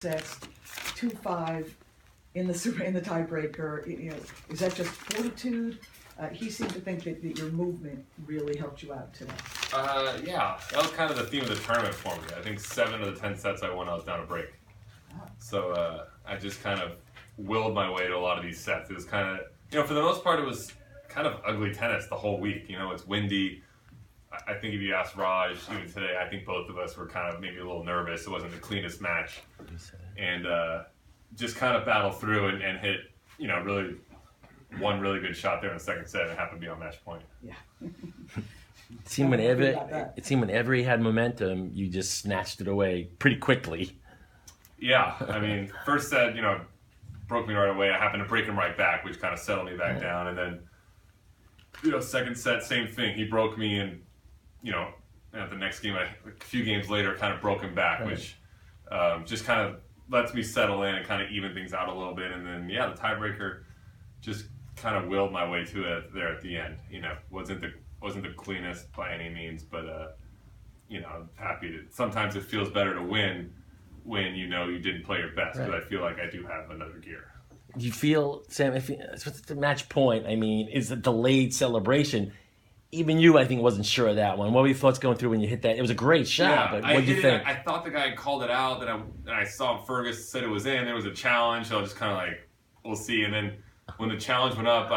sets, 2-5 in the tiebreaker. Is that just fortitude? He seemed to think that your movement really helped you out today. Yeah, that was kind of the theme of the tournament for me. I think 7 of the 10 sets I won, I was down a break. So I just kind of willed my way to a lot of these sets. It was kind of, for the most part, it was kind of ugly tennis the whole week. It's windy. I think if you ask Raj, even today, I think both of us were kind of maybe a little nervous. It wasn't the cleanest match. And just kind of battled through and hit, really one really good shot there in the second set and it happened to be on match point. Yeah. It seemed whenever he had momentum, you just snatched it away pretty quickly. Yeah, I mean, first set, broke me right away. I happened to break him right back, which kind of settled me back down. And then, second set, same thing. He broke me and, at the next game, a few games later, kind of broke him back, which just kind of lets me settle in and kind of even things out a little bit. And then, the tiebreaker just kind of willed my way to it there at the end. Wasn't the cleanest by any means, but I'm happy to. Sometimes it feels better to win when you didn't play your best, because I feel like I do have another gear. You feel, Sam, if what's the match point? I mean, is a delayed celebration. Even you, I think, wasn't sure of that one. What were your thoughts going through when you hit that? It was a great shot, but what did you think? I thought the guy called it out. Then I saw Fergus said it was in. There was a challenge, so I was just kind of like, we'll see. And then when the challenge went up,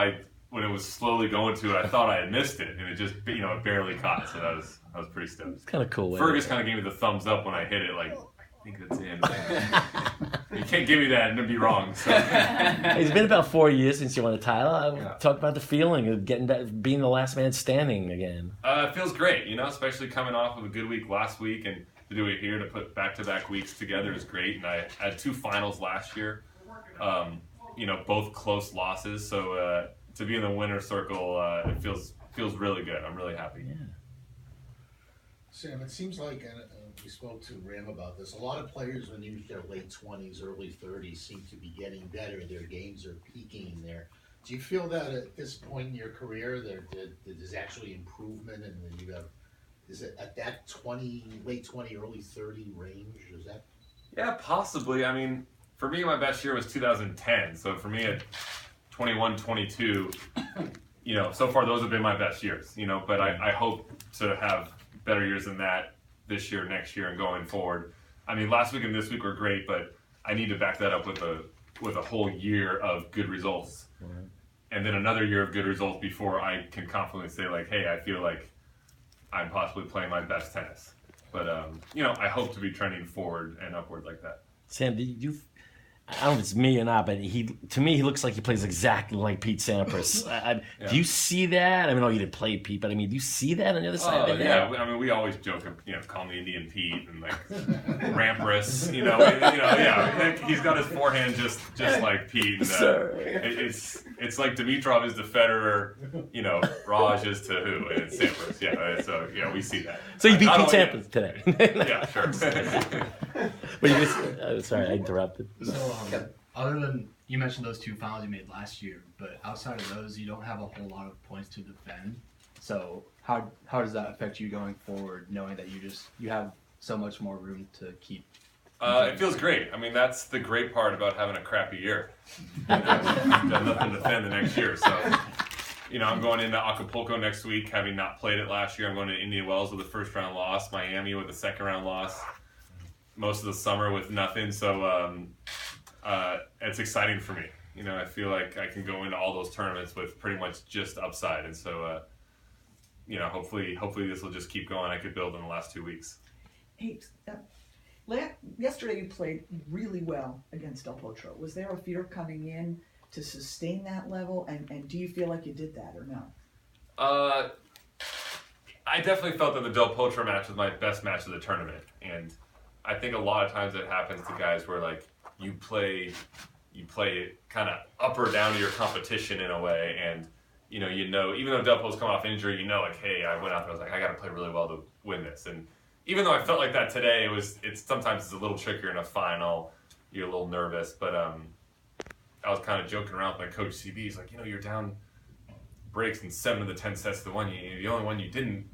when it was slowly going to it, I thought I had missed it, and it just it barely caught. So I was pretty stoked. It's kind of cool. Fergus kind of gave me the thumbs up when I hit it, like, I think that's in. You can't give me that and it'd be wrong. So. It's been about 4 years since you won a title. Talk about the feeling of being the last man standing again. It feels great, especially coming off of a good week last week, and to do it here, to put back-to-back weeks together is great. And I had 2 finals last year, both close losses. So to be in the winner's circle, it feels really good. I'm really happy. Yeah. Sam, it seems like, and we spoke to Ram about this, a lot of players when you their late 20s, early 30s seem to be getting better. Their games are peaking there. Do you feel that at this point in your career there's actually improvement, and then is it at that late 20, early 30 range? Is that? Yeah, possibly. I mean, for me, my best year was 2010. So for me at 21, 22, so far those have been my best years, but I hope to have better years than that this year, next year, and going forward. I mean, last week and this week were great, but I need to back that up with a whole year of good results, and then another year of good results before I can confidently say, like, hey, I feel like I'm possibly playing my best tennis. But I hope to be trending forward and upward like that. Sam, I don't know if it's me or not, but to me he looks like he plays exactly like Pete Sampras. Do you see that? I mean, you didn't play Pete, but I mean, do you see that on the other side of it? Yeah. I mean, we always joke, call me Indian Pete and like Rampras. He's got his forehand just like Pete. And, it's like Dimitrov is to Federer, Raj is to who, and it's Sampras. Yeah, so we see that. So you beat Pete Sampras today? Yeah, sure. But you just, sorry, I interrupted. So, other than you mentioned those 2 finals you made last year, but outside of those, you don't have a whole lot of points to defend. So, how does that affect you going forward, knowing that you have so much more room to keep? It feels great. I mean, that's the great part about having a crappy year. You've got nothing to defend the next year. So, I'm going into Acapulco next week, having not played it last year. I'm going to Indian Wells with a first-round loss, Miami with a second-round loss, most of the summer with nothing. So it's exciting for me. I feel like I can go into all those tournaments with pretty much just upside. And so, hopefully this will just keep going. I could build in the last 2 weeks. Hey, yesterday you played really well against Del Potro. Was there a fear coming in to sustain that level? And do you feel like you did that or no? I definitely felt that the Del Potro match was my best match of the tournament. And I think a lot of times it happens to guys where like you play kind of up or down to your competition in a way, and even though Del Potro's come off injury, like, hey, I went out there, I was like, I got to play really well to win this. And even though I felt like that today, it's sometimes a little trickier in a final. You're a little nervous, but I was kind of joking around with my coach CB. He's like, you're down breaks in 7 of the 10 sets to 1. The only one you didn't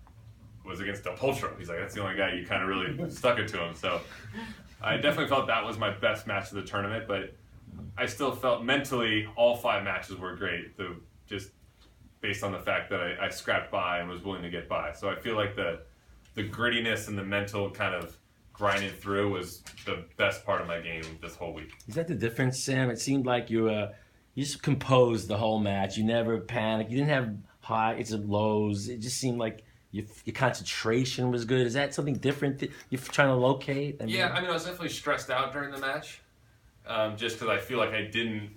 was against Del Potro. He's like, that's the only guy you kind of really stuck it to him. So I definitely felt that was my best match of the tournament, but I still felt mentally all 5 matches were great, just based on the fact that I scrapped by and was willing to get by. So I feel like the grittiness and the mental kind of grinding through was the best part of my game this whole week. Is that the difference, Sam? It seemed like you just composed the whole match. You never panicked. You didn't have highs and lows. It just seemed like your concentration was good. Is that something different that you're trying to locate? I was definitely stressed out during the match, just because I feel like I didn't,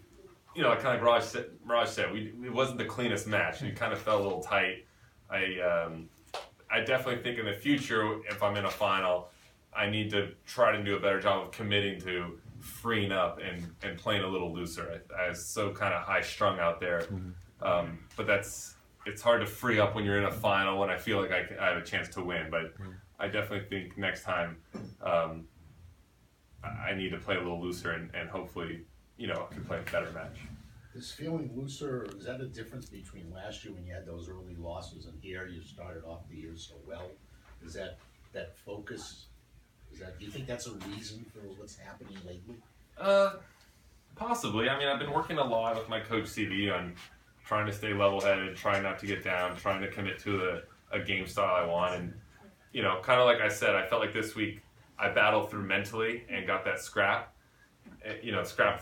kind of like Raj said, it wasn't the cleanest match. We kind of felt a little tight. I definitely think in the future, if I'm in a final, I need to try to do a better job of committing to freeing up and playing a little looser. I was so kind of high strung out there, but it's hard to free up when you're in a final when I feel like I have a chance to win. But I definitely think next time I need to play a little looser and hopefully I can play a better match. Is feeling looser, is that a difference between last year when you had those early losses and here you started off the year so well? Is that focus? Do you think that's a reason for what's happening lately? Possibly. I've been working a lot with my coach CV on trying to stay level-headed, trying not to get down, trying to commit to a game style I want. And, kind of like I said, I felt like this week I battled through mentally and got that scrapped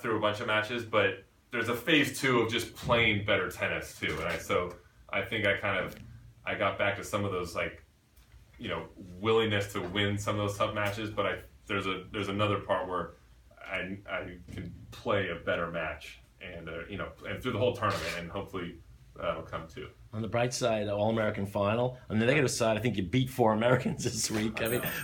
through a bunch of matches, but there's a phase 2 of just playing better tennis too. And so I think I got back to some of those willingness to win some of those tough matches, but there's another part where I can play a better match and and through the whole tournament, and hopefully that'll come too. On the bright side, All-American final. On the negative side, I think you beat 4 Americans this week.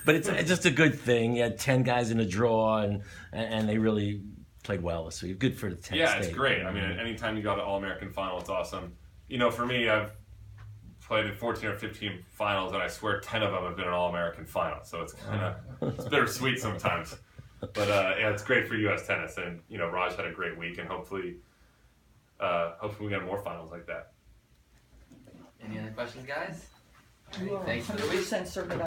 But it's just a good thing. You had 10 guys in a draw, and they really played well this week. Good for the 10th Yeah, it's great. Anytime you got an All-American final, it's awesome. For me, I've played in 14 or 15 finals, and I swear 10 of them have been an All-American final. So it's it's bittersweet sometimes. But it's great for U.S. tennis, and Raj had a great week, and hopefully we get more finals like that. Any other questions, guys? You are Thanks for the week. 100% certain about